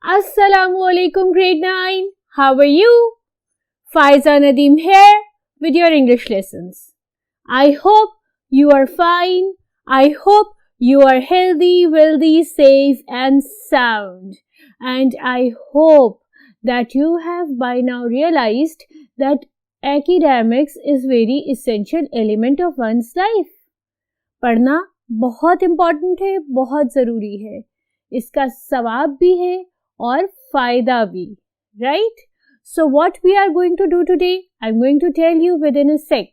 Assalamualaikum grade 9. How are you? Faiza Nadeem here with your English lessons. I hope you are fine. I hope you are healthy, wealthy, safe and sound. And I hope that you have by now realized that academics is very essential element of one's life. पढ़ना बहुत important है, बहुत ज़रूरी है. इसका सवाब भी है और फायदा भी, right? So what we are going to do today, I'm going to tell you within a sec.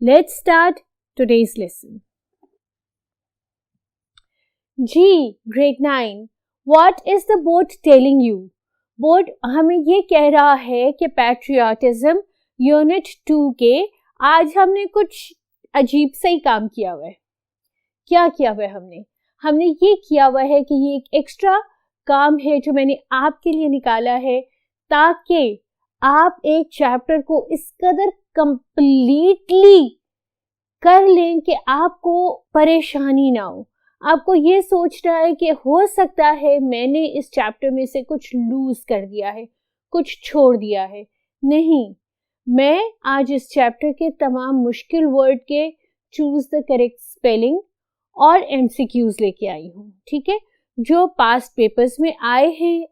Let's start today's lesson. जी, grade 9. What is the board telling you? Board हमें ये कह रहा है कि पैट्रियाटिज्म यूनिट 2 के आज हमने कुछ अजीब सा ही काम किया हुआ है. क्या किया हुआ है हमने ये किया हुआ है कि ये एक एक्स्ट्रा काम है जो मैंने आपके लिए निकाला है ताकि आप एक चैप्टर को इस कदर कंप्लीटली कर लें कि आपको परेशानी ना हो. आपको ये सोच रहा है कि हो सकता है मैंने इस चैप्टर में से कुछ लूज कर दिया है, कुछ छोड़ दिया है. नहीं, मैं आज इस चैप्टर के तमाम मुश्किल वर्ड के चूज द करेक्ट स्पेलिंग और एमसीक्यूज लेके आई हूँ. ठीक है, जो पास्ट पेपर्स में आए हैं,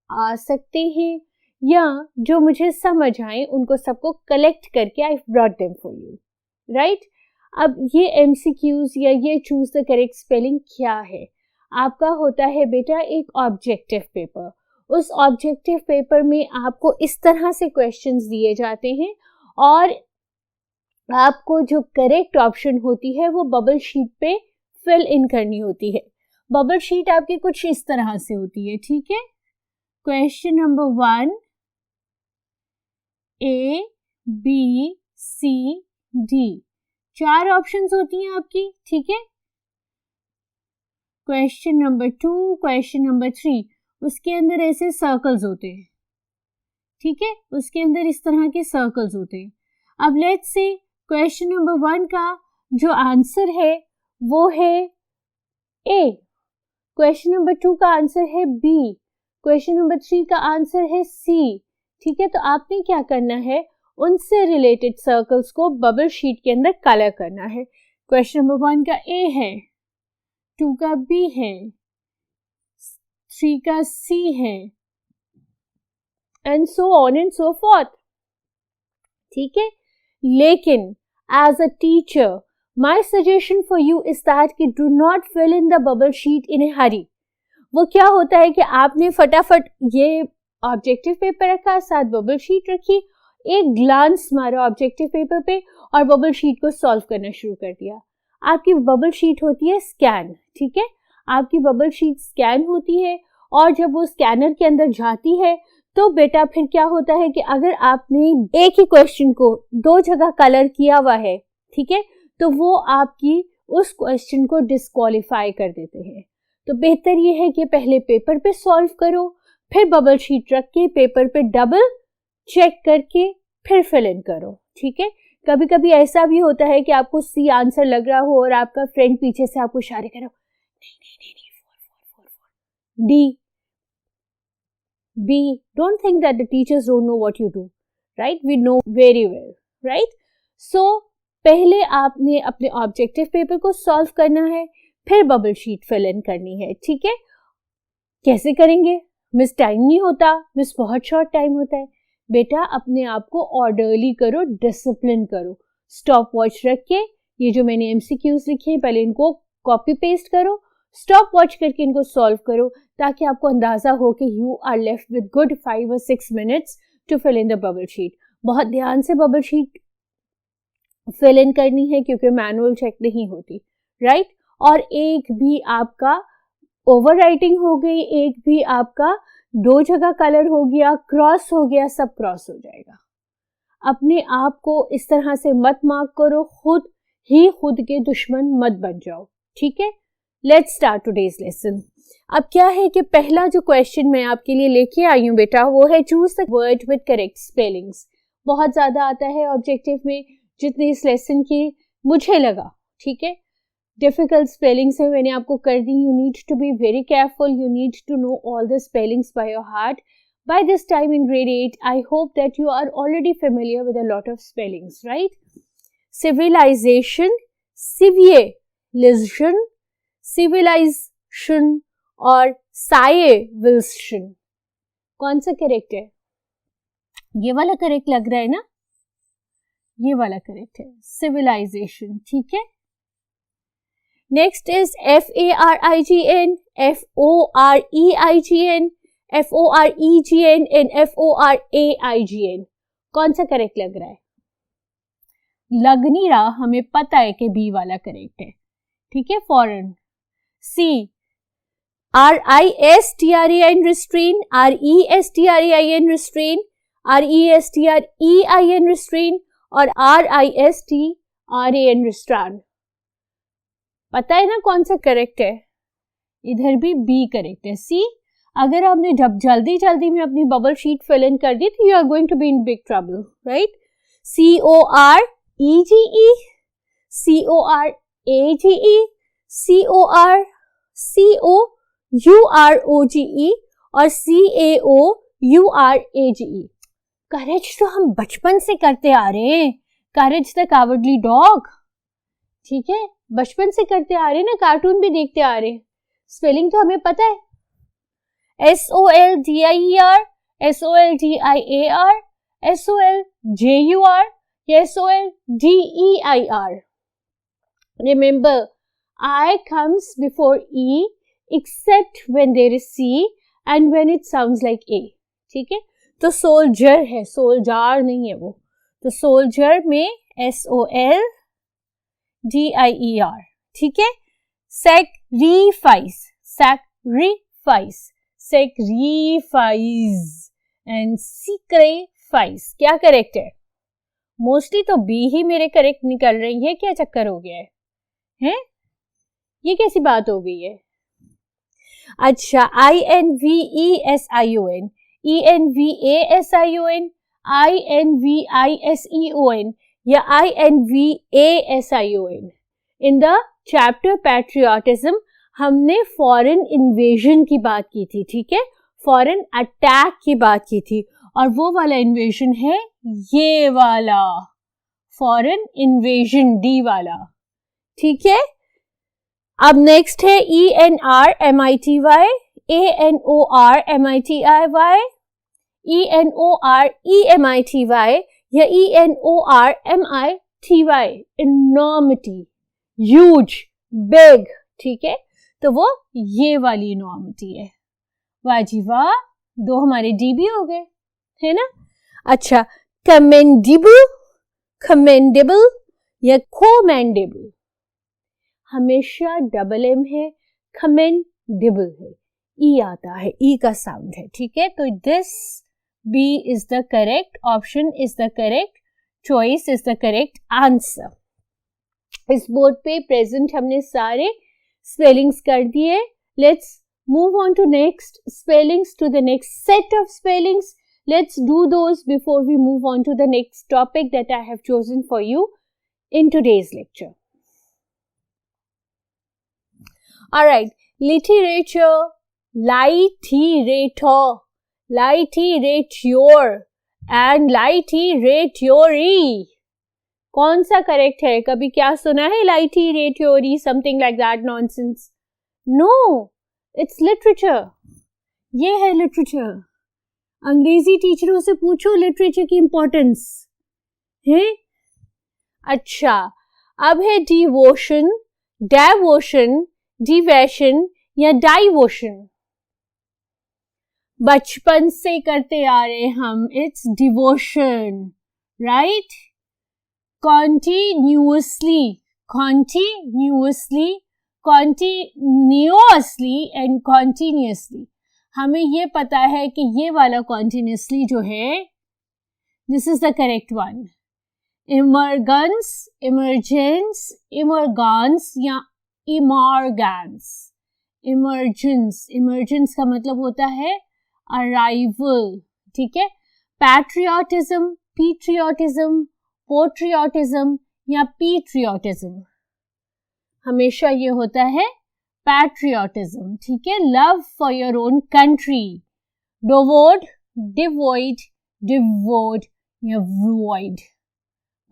आ सकते हैं, या जो मुझे समझ आए उनको सबको कलेक्ट करके I brought them for you, right? अब ये एमसीक्यूज या ये चूज द करेक्ट स्पेलिंग क्या है? आपका होता है बेटा एक ऑब्जेक्टिव पेपर. उस ऑब्जेक्टिव पेपर में आपको इस तरह से क्वेश्चंस दिए जाते हैं और आपको जो करेक्ट ऑप्शन होती है वो बबल शीट पे फिल इन करनी होती है. बबल शीट आपकी कुछ इस तरह से होती है. ठीक है, question number 1 A B C D 4 options होती हैं आपकी. ठीक है, क्वेश्चन नंबर 2, क्वेश्चन नंबर 3 उसके अंदर ऐसे सर्कल्स होते हैं. ठीक है, उसके अंदर इस तरह के सर्कल्स होते हैं. अब लेट्स से क्वेश्चन नंबर 1 का जो आंसर है वो है A, क्वेश्चन नंबर 2 का आंसर है B, क्वेश्चन नंबर 3 का आंसर है C. ठीक है, तो आपने क्या करना है, उनसे रिलेटेड सर्कल्स को बबल शीट के अंदर कलर करना है. क्वेश्चन नंबर 1 का A है, 2 का B है, 3 का C है, and so on and so forth. ठीक है, लेकिन as a teacher my suggestion for you is that कि do not fill in the bubble sheet in a hurry. वो क्या होता है कि आपने फटाफट ये ऑब्जेक्टिव पेपर रखा, साथ बबल शीट रखी, एक ग्लांस मारा ऑब्जेक्टिव पेपर पे और बबल शीट को सॉल्व करना शुरू कर दिया. आपकी बबल शीट होती है स्कैन. ठीक है, आपकी बबल शीट स्कैन होती है और जब वो स्कैनर के अंदर जाती है तो बेटा फिर क्या होता है कि अगर आपने एक ही क्वेश्चन को 2 जगह कलर किया हुआ है, ठीक है, तो वो आपकी उस क्वेश्चन को डिस्क्वालीफाई कर देते हैं. तो बेहतर ये है कि पहले पेपर पे सॉल्व करो, फिर बबल शीट रख के पेपर पे डबल चेक करके फिर फिल इन करो. ठीक है, कभी कभी ऐसा भी होता है कि आपको सी आंसर लग रहा हो और आपका फ्रेंड पीछे से आपको इशारे करो, नहीं D B. Don't think that the teachers don't know what you do, right? We know very well, right? So पहले आपने अपने ऑब्जेक्टिव पेपर को सॉल्व करना है, फिर बबल शीट फिल इन करनी है. ठीक है, कैसे करेंगे? मिस टाइम नहीं होता, मिस बहुत शॉर्ट टाइम होता है. बेटा अपने आप को ऑर्डरली करो, डिसिप्लिन करो. स्टॉप वॉच रख के ये जो मैंने एमसीक्यूज लिखे हैं पहले इनको कॉपी पेस्ट करो, स्टॉप वॉच करके इनको सॉल्व करो ताकि आपको अंदाजा हो कि you are left with good 5 or 6 minutes to fill in the bubble sheet. बहुत ध्यान से बबल शीट फिल इन करनी है क्योंकि मैनुअल चेक नहीं होती, राइट? और एक भी आपका ओवर राइटिंग हो गई, एक भी आपका 2 जगह कलर हो गया, क्रॉस हो गया, सब क्रॉस हो जाएगा. अपने आप को इस तरह से मत मार्क करो, खुद के दुश्मन मत बन जाओ. ठीक है, लेट्स स्टार्ट टुडेज लेसन. अब क्या है कि पहला जो क्वेश्चन मैं आपके लिए लेके आई हूँ बेटा वो है choose the word with correct spellings. बहुत ज्यादा आता है ऑब्जेक्टिव में जितने इस लेसन की मुझे लगा, ठीक है। डिफिकल्ट स्पेलिंग्स है, मैंने आपको कर दी. You need to be very careful, you need to know all the spellings by your heart. By this time in grade 8, I hope that you are already familiar with a lot of spellings, right? Civilization, civilization, civilization और civilization. कौन सा correct है? ये वाला correct लग रहा है ना? ये वाला करेक्ट है, civilization, ठीक है. Next is FARIGN, FOREIGN, FOREGN and FORAIGN. कौन सा करेक्ट लग रहा है? लग नहीं रहा, हमें पता है कि बी वाला करेक्ट है, ठीक है. फॉरेन. सी RISTRAIN restrain, RESTRAIN restrain, RESTREIN restrain और RISTRAN restrain. पता है ना कौन सा करेक्ट है? इधर भी बी करेक्ट है. सी, अगर आपने जब जल्दी जल्दी में अपनी बबल शीट फिल इन कर दी तो you are going to be in big trouble, right. COREGE, CORAGE, CORCOUROGE और CAOURAGE. करेज तो हम बचपन से करते आ रहे हैं. करेज द कावर्डली डॉग, ठीक है, बचपन से करते आ रहे हैं ना, कार्टून भी देखते आ रहे हैं. स्पेलिंग तो हमें पता है. SOLDIER, SOLDIAR, SOLJUR, SOLDEIR. Remember, I comes before E except when there is C and when it sounds like A. ठीक है, तो सोल्जर है, सोल्जार नहीं है वो. तो सोल्जर में SOLDIER, ठीक है. Sacrifice, sacrifice, sacrifice and sacrifice. क्या करेक्ट है? मोस्टली तो बी ही मेरे करेक्ट निकल रही है. क्या चक्कर हो गया है? हैं? ये कैसी बात हो गई है? अच्छा, INVESION, ENVASION, INVISEON या INVASION. In the chapter patriotism हमने फॉरेन इन्वेजन की बात की थी, ठीक है, फॉरेन अटैक की बात की थी. और वो वाला इन्वेजन है ये वाला, फॉरेन इन्वेजन, डी वाला, ठीक है. अब नेक्स्ट है ENRMITY, ANORMITIY, ENOREMITY या ENORMITY. इनॉर्मिटी, ह्यूज, बिग, ठीक है, तो वो ये वाली इनॉर्मिटी है. वाह जी वाह, दो हमारे डी भी हो गए, है ना. अच्छा, कमेंडेबल, कमेंडेबल या कोमेंडेबल, हमेशा डबल एम है, कमेंडेबल है, ई आता है, ई का साउंड है, ठीक है. तो this B is the correct option, is the correct choice, is the correct answer. इस बोर्ड पे प्रेजेंट हमने सारे स्पेलिंग्स कर दिए. Let's move on to next spellings, to the next set of spellings. Let's do those before we move on to the next topic that I have chosen for you in today's lecture. Alright, literature, literator, literature and literatory. कौन सा correct है? कभी क्या सुना है literatory, something like that nonsense? No, it's literature. ये है literature. अंग्रेजी टीचरों से पूछो लिटरेचर की इंपॉर्टेंस है. अच्छा, अब है डिवोशन, डेवोशन, डिवेशन या डाइवोशन. बचपन से करते आ रहे हम, it's devotion, right. Continuously, continuously, continuously and continuously. हमें ये पता है कि ये वाला कॉन्टिन्यूअसली जो है, this is the correct one. Emergence, emergence, emergence या इमरगेंस. इमरजेंस, इमरजेंस का मतलब होता है अराइवल, ठीक है. पैट्रियोटिज्म, पेट्रियोटिज्म, पोट्रियोटिज्म या पीट्रियोटिज्म? हमेशा ये होता है पैट्रियोटिज्म, ठीक है, love for your own country. Devoid, devoid, devoid या वॉइड?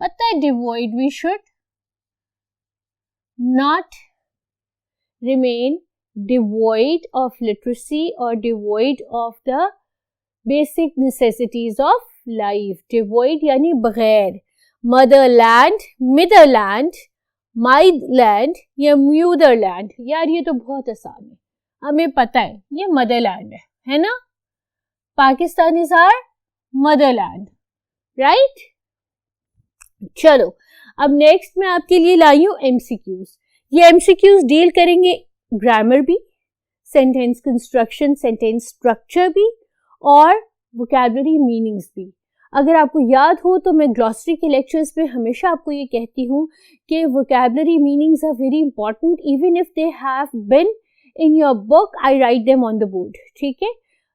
पता है devoid, we should not remain devoid of literacy or devoid of the basic necessities of life. Devoid यानी बगैर। motherland, mitherland, myland या motherland? यार ये तो बहुत आसान है, हमें पता है ये मदरलैंड है ना? Pakistan is our motherland, right? चलो अब नेक्स्ट मैं आपके लिए लाई हूँ MCQs। ये MCQs डील करेंगे ग्रामर भी, सेंटेंस कंस्ट्रक्शन, सेंटेंस स्ट्रक्चर भी और वोकैबुलरी मीनिंग्स भी। अगर आपको याद हो तो मैं ग्लॉसरी के लेक्चर्स पे हमेशा आपको ये कहती हूँ कि vocabulary meanings are very important, even if they have been in your book, I write them on the board, ठीक है?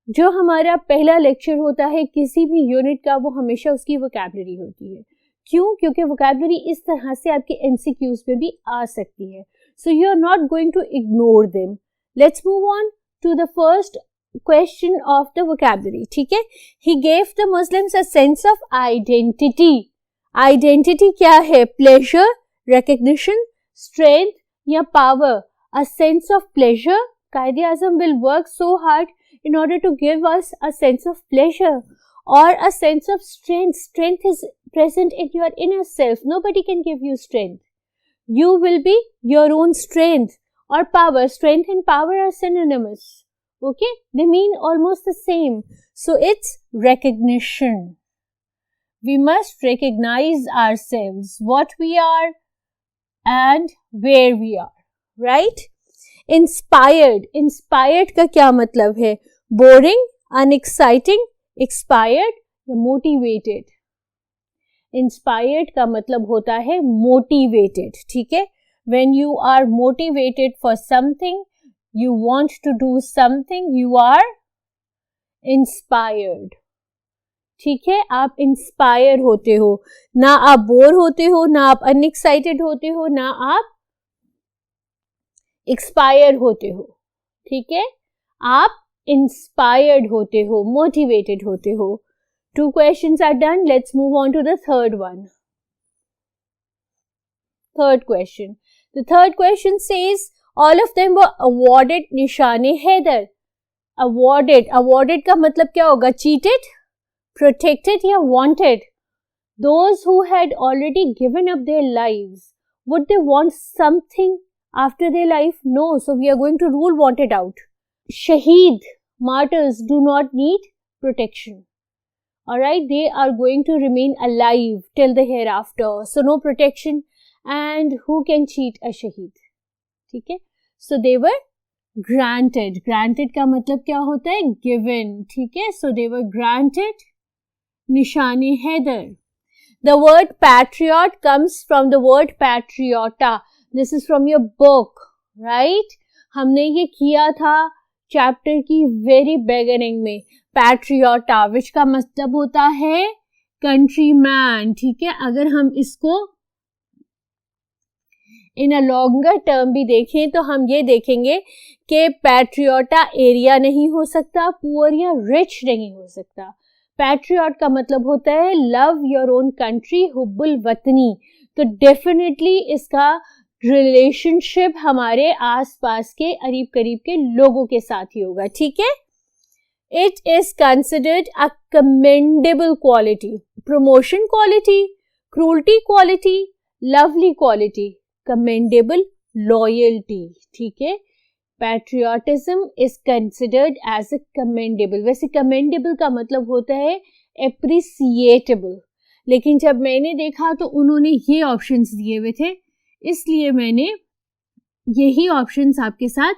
जो हमारा पहला लेक्चर होता है किसी भी यूनिट का, वो हमेशा उसकी वोकैबुलरी होती है। क्यों? क्योंकि वोकैबुलरी इस तरह से आपके MCQs में भी आ सकती है। So you are not going to ignore them. Let's move on to the first question of the vocabulary, ठीक है? He gave the Muslims a sense of identity. Identity क्या है? प्लेजर, रिकग्निशन, स्ट्रेंथ या power? A sense of pleasure, Quaid-e-Azam will work so hard in order to give us a sense of pleasure, or a sense of strength. Strength is present in your inner self. Nobody can give you strength. You will be your own strength. Or power. Strength and power are synonymous. Okay? They mean almost the same. So it's recognition. We must recognize ourselves, what we are and where we are. Right? Inspired. Inspired का क्या मतलब है? Boring, unexciting, expired या motivated? Inspired का मतलब होता है motivated, ठीक है? When you are motivated for something, you want to do something, you are inspired, ठीक है? आप इंस्पायर होते हो, ना आप बोर होते हो, ना आप अनएक्साइटेड होते हो, ना आप एक्सपायर होते हो, ठीक है? आप इंस्पायर्ड होते हो, मोटिवेटेड होते हो। 2 questions are done. Let's move on to the third one. Third question. The third question says all of them were awarded निशाने हैदर। Awarded, awarded का मतलब क्या होगा? Cheated, protected या wanted? Those who had already given up their lives, would they want something after their life? No. So we are going to rule wanted out. Shaheed, martyrs do not need protection. Alright, they are going to remain alive till the hereafter. So no protection. And who can cheat a shaheed? ठीक है? So they were granted. Granted का मतलब क्या होता है? Given. ठीक है? So they were granted निशाने Haider. The word patriot comes from the word patriota. This is from your book, right? हमने ये किया था चैप्टर की वेरी बिगिनिंग में। पैट्रियोटा विच का मतलब होता है कंट्रीमैन, ठीक है? अगर हम इसको इन अ लॉन्गर टर्म भी देखें तो हम ये देखेंगे कि पैट्रियोटा एरिया नहीं हो सकता, पुअर या रिच नहीं हो सकता। पैट्रियट का मतलब होता है लव योर ओन कंट्री, हुब्बुल वतनी। तो डेफिनेटली इसका रिलेशनशिप हमारे आसपास के करीब करीब के लोगों के साथ ही होगा, ठीक है? It is considered a commendable quality, promotion quality, cruelty quality, lovely quality, commendable loyalty, ठीक है? Patriotism is considered as a commendable. वैसे कमेंडेबल का मतलब होता है एप्रिसिएटेबल, लेकिन जब मैंने देखा तो उन्होंने ये ऑप्शंस दिए हुए थे, इसलिए मैंने यही ऑप्शंस आपके साथ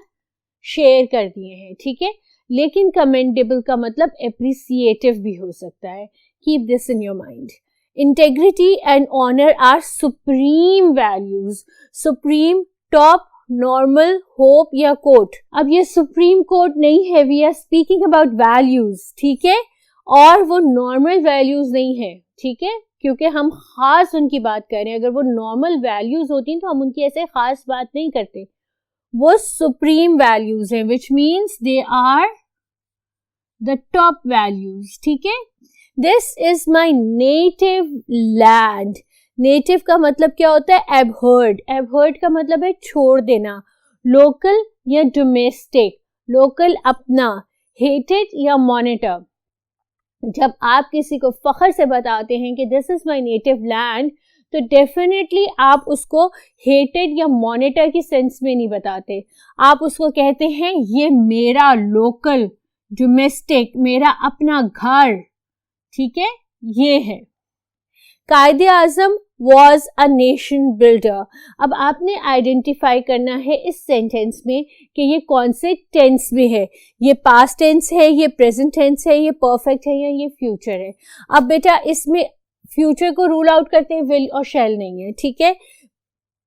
शेयर कर दिए हैं, ठीक है? लेकिन कमेंडेबल का मतलब एप्रिसिएटिव भी हो सकता है। Keep this in your mind. Integrity and honour are supreme values. Supreme, top, normal, hope या कोट। अब ये सुप्रीम कोट नहीं है, we are speaking about values, ठीक है? और वो नॉर्मल वैल्यूज नहीं है, ठीक है? क्योंकि हम खास उनकी बात कर रहे हैं। अगर वो नॉर्मल वैल्यूज होती तो हम उनकी ऐसे खास बात नहीं करते। वो सुप्रीम वैल्यूज हैं, which means they are the top values. ठीक है, this is my native land. Native का मतलब क्या होता है? एबहर्ड। एबहर्ड का मतलब है छोड़ देना। लोकल या डोमेस्टिक। लोकल अपना, हेटेड या मॉनिटर। जब आप किसी को फख्र से बताते हैं कि this is my native land, तो डेफिनेटली आप उसको हेटेड या मॉनिटर की सेंस में नहीं बताते। आप उसको कहते हैं ये मेरा लोकल, डोमेस्टिक, मेरा अपना घर। ठीक है, ये है। कायदे आजम वॉज अ नेशन बिल्डर। अब आपने आइडेंटिफाई करना है इस सेंटेंस में कि ये कौन से टेंस में है। ये पास्ट टेंस है, ये प्रेजेंट टेंस है, ये परफेक्ट है या ये फ्यूचर है। अब बेटा इसमें फ्यूचर को रूल आउट करते हैं, विल और शैल नहीं है। ठीक है,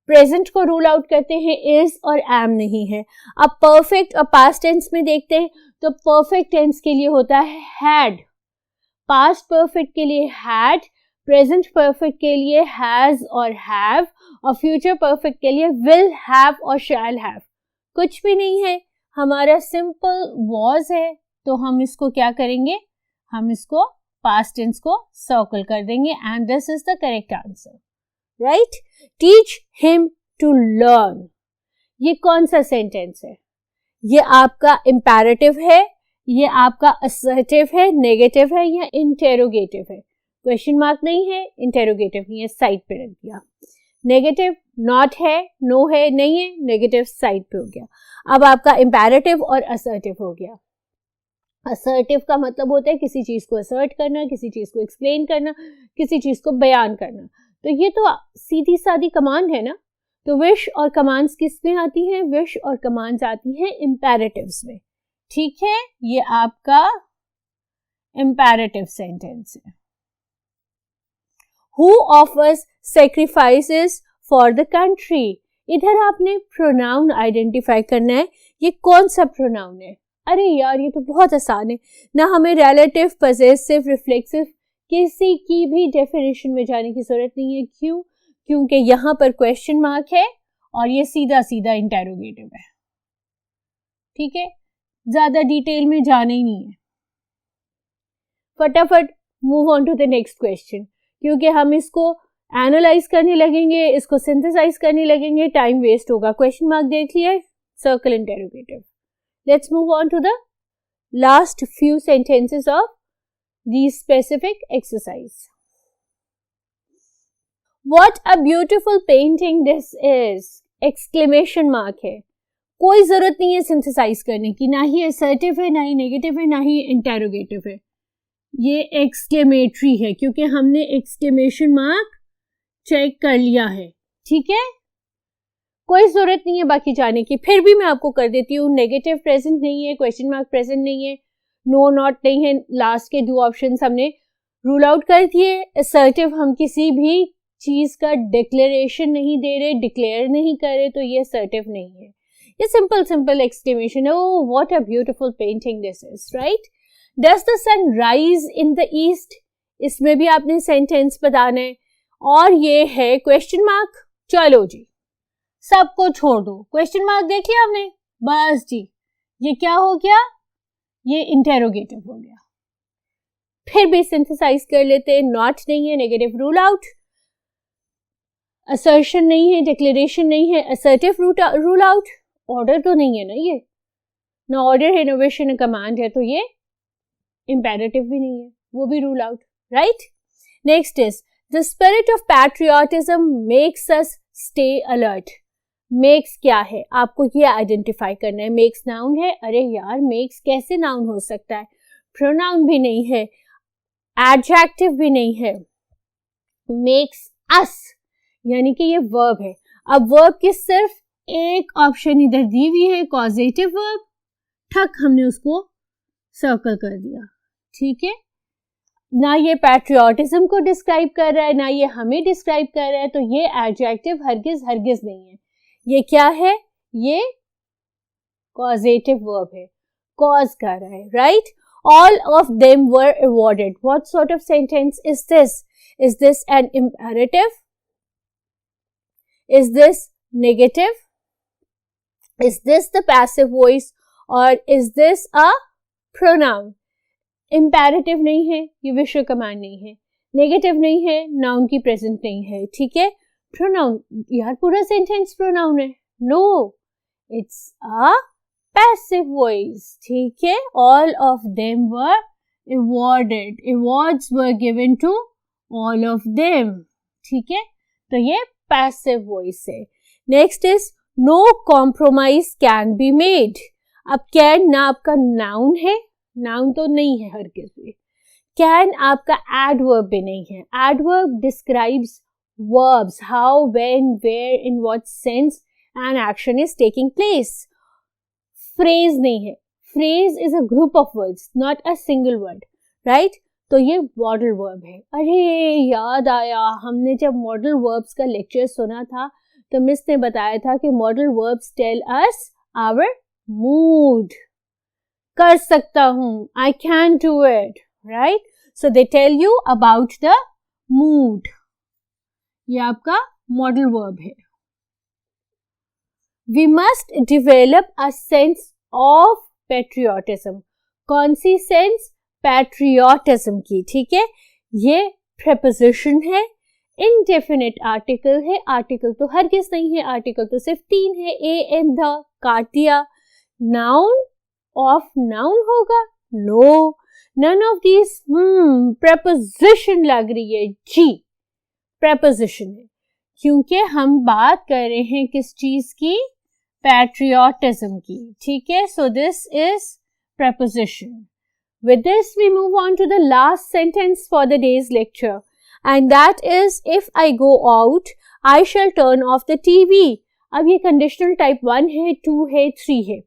प्रेजेंट को रूल आउट करते हैं, इज और एम नहीं है। अब परफेक्ट और पास्ट टेंस में देखते हैं तो परफेक्ट टेंस के लिए होता है हैड, पास्ट परफेक्ट के लिए हैड, प्रेजेंट परफेक्ट के लिए हैज और हैव, और फ्यूचर परफेक्ट के लिए विल हैव और शैल हैव। कुछ भी नहीं है, हमारा सिंपल वॉज है, तो हम इसको क्या करेंगे? हम इसको पास्ट टेंस को सर्कल कर देंगे and this is the correct answer, right. Teach him to learn, ये कौन सा सेंटेंस है? ये आपका इंपैरेटिव है, ये आपका असर्टिव है, नेगेटिव है या इंटेरोगेटिव है? क्वेश्चन मार्क नहीं है, इंटेरोगेटिव नहीं है, साइड पे रख दिया। नेगेटिव नॉट है, नो है, नहीं है, नेगेटिव साइड पे हो गया। अब आपका इंपैरेटिव और असर्टिव हो गया। असर्टिव का मतलब होता है किसी चीज को असर्ट करना, किसी चीज को एक्सप्लेन करना, किसी चीज को बयान करना। तो ये तो सीधी सादी कमांड है ना। तो विश और कमांड्स किस में आती हैं? विश और कमांड्स आती हैं इंपैरेटिव्स में। ठीक है, ये आपका इंपैरेटिव सेंटेंस है। Who offers sacrifices for the country? इधर आपने प्रोनाउन आइडेंटिफाई करना है। ये कौन सा प्रोनाउन है? अरे यार ये तो बहुत आसान है ना, हमें रिलेटिव, पजेसिव, रिफ्लेक्सिव किसी की भी डेफिनेशन में जाने की जरूरत नहीं है। क्यों? क्योंकि यहाँ पर क्वेश्चन मार्क है और ये सीधा सीधा इंटेरोगेटिव है। ठीक है, ज्यादा डिटेल में जाना ही नहीं है। फटाफट move on to the next question, क्योंकि हम इसको एनालाइज करने लगेंगे, इसको सिंथेसाइज करने लगेंगे, टाइम वेस्ट होगा। क्वेश्चन मार्क देख लिया, circle interrogative. Let's move on to the last few sentences of the specific exercise. What a beautiful painting this is! Exclamation mark है। कोई जरूरत नहीं है सिंथेसाइज करने की, ना ही असर्टिव है, ना ही नेगेटिव है, ना ही इंटेरोगेटिव है। ये एक्सक्लेमेटरी है क्योंकि हमने एक्सक्लेमेशन मार्क चेक कर लिया है। ठीक है, कोई जरूरत नहीं है बाकी जाने की। फिर भी मैं आपको कर देती हूँ, नेगेटिव प्रेजेंट नहीं है, क्वेश्चन मार्क प्रेजेंट नहीं है, नो नॉट नहीं है, लास्ट के दो ऑप्शंस हमने रूल आउट कर दिए। असर्टिव हम किसी भी चीज का डिक्लेरेशन नहीं दे रहे, डिक्लेयर नहीं कर रहे, तो ये असर्टिव नहीं है। ये सिंपल सिंपल एक्सक्लेमेशन है, oh what a beautiful painting this is, right. Does the sun rise in the east, इसमें भी आपने सेंटेंस बताना है। और ये है क्वेश्चन मार्क। चलो जी, सबको छोड़ दो, क्वेश्चन मार्क देख लिया हमने, बस जी ये क्या हो गया? ये इंटेरोगेटिव हो गया। फिर भी सिंथेसाइज कर लेते हैं। नॉट नहीं है, नेगेटिव रूल आउट, असर्शन नहीं है, डिक्लेरेशन नहीं है, असर्टिव रूल आउट, ऑर्डर तो नहीं है ना, ये ना ऑर्डर है, ना विश है, ना कमांड है, तो ये इंपेरेटिव भी नहीं है, वो भी rule out, right. Next is the spirit of patriotism makes us stay alert. Makes क्या है? आपको ये आइडेंटिफाई करना है। मेक्स नाउन है? अरे यार मेक्स कैसे नाउन हो सकता है? प्रोनाउन भी नहीं है, एडजेक्टिव भी नहीं है। मेक्स अस यानी कि ये वर्ब है। अब वर्ब की सिर्फ एक ऑप्शन इधर दी हुई है, कॉजेटिव वर्ब, ठक हमने उसको सर्कल कर दिया। ठीक है, ना ये पैट्रियोटिज्म को डिस्क्राइब कर रहा है, ना ये हमें डिस्क्राइब कर रहा है, तो ये एडजेक्टिव हरगिज हरगिज नहीं है। ये क्या है? ये कॉजेटिव वर्ब है, कॉज कर रहा है, right. All of them were awarded. What sort of sentence is this? Is this an imperative? Is this negative? Is this the passive voice or is this a pronoun? Imperative नहीं है, ये विश्व command नहीं है. Negative नहीं है, noun की present नहीं है. ठीक है? Pronoun, यार पूरा sentence pronoun है. No, it's a passive voice. ठीक है? All of them were awarded. Awards were given to all of them. ठीक है? तो ये passive voice है. Next is no compromise can be made. अब can ना आपका noun है, noun तो नहीं है हर किसी. Can आपका adverb भी नहीं है. Adverb describes verbs, how, when, where, in what sense an action is taking place. Phrase नहीं है. Phrase is a group of words, not a single word, right? तो ये मॉडल वर्ब है. अरे याद आया, हमने जब मॉडल वर्ब्स का लेक्चर सुना था तो मिस ने बताया था कि modal verbs tell us our mood. कर सकता हूँ, I can do it, right? So they tell you about the mood. ये आपका मॉडल वर्ब है. We must develop a sense of patriotism. कौन सी सेंस? पैट्रियोटिज्म की. ठीक है? ये प्रेपोजिशन है, इनडेफिनिट आर्टिकल है. आर्टिकल तो हर किस नहीं है, आर्टिकल तो सिर्फ 3 है. ए एंड द काट दिया. नाउन ऑफ नाउन होगा? No, none of these. Preposition लग रही है. जी, प्रेपोजिशन है, क्योंकि हम बात कर रहे हैं किस चीज की? पैट्रियोटिज्म की. ठीक है? So this is preposition. With this, we move on to the last sentence for the day's lecture, and that is, if I go out, I shall turn off the TV. अब ये conditional type 1 है, 2 है, 3 है.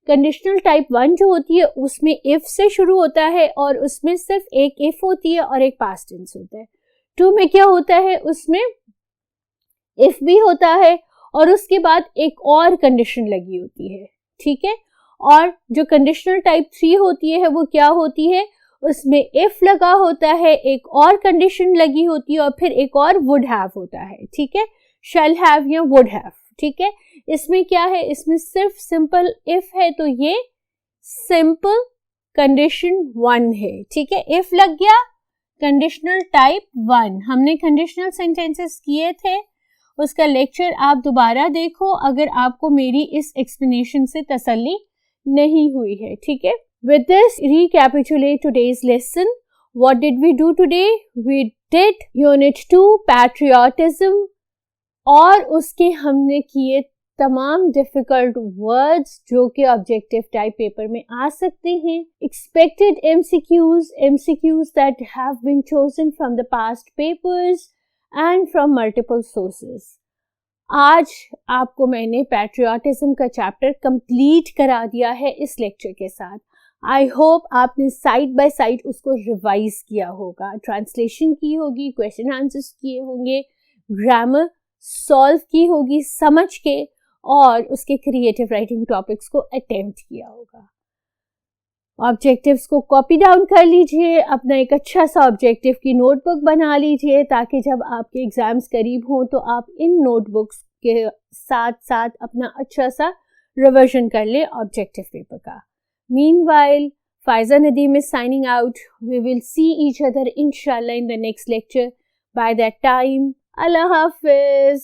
Conditional type 1 जो होती है उसमें if से शुरू होता है और उसमें सिर्फ एक if होती है और एक past tense होता है. 2 में क्या होता है? उसमें if भी होता है और उसके बाद एक और condition लगी होती है. ठीक है? और जो कंडीशनल टाइप 3 होती है वो क्या होती है? उसमें इफ लगा होता है, एक और कंडीशन लगी होती है और फिर एक और वुड हैव होता है. ठीक है? शैल हैव या वुड हैव. ठीक है? इसमें क्या है? इसमें सिर्फ सिंपल इफ है, तो ये सिंपल कंडीशन 1 है. ठीक है? इफ लग गया, कंडीशनल टाइप 1. हमने कंडीशनल सेंटेंसेस किए थे, उसका लेक्चर आप दोबारा देखो अगर आपको मेरी इस एक्सप्लेनेशन से तसल्ली नहीं हुई है. ठीक है? With this, recapitulate today's lesson. What did we do today? We did Unit 2 Patriotism और उसके हमने किए तमाम डिफिकल्ट वर्ड्स जो कि ऑब्जेक्टिव टाइप पेपर में आ सकते हैं. Expected MCQs that have been chosen from the past papers and from multiple sources. आज आपको मैंने पैट्रियोटिज्म का चैप्टर कंप्लीट करा दिया है इस लेक्चर के साथ. आई होप आपने साइड बाय साइड उसको रिवाइज किया होगा, ट्रांसलेशन की होगी, क्वेश्चन आंसर्स किए होंगे, ग्रामर सॉल्व की होगी समझ के, और उसके क्रिएटिव राइटिंग टॉपिक्स को अटेम्प्ट किया होगा. ऑब्जेक्टिव्स को कॉपी डाउन कर लीजिए, अपना एक अच्छा सा ऑब्जेक्टिव की नोटबुक बना लीजिए ताकि जब आपके एग्जाम्स करीब हों तो आप इन नोटबुक्स के साथ साथ अपना अच्छा सा रिवीजन कर ले ऑब्जेक्टिव पेपर का. Meanwhile, Pfizer Nadeem is signing out. We will see each other inshallah in the next lecture. By that time, Allah Hafiz.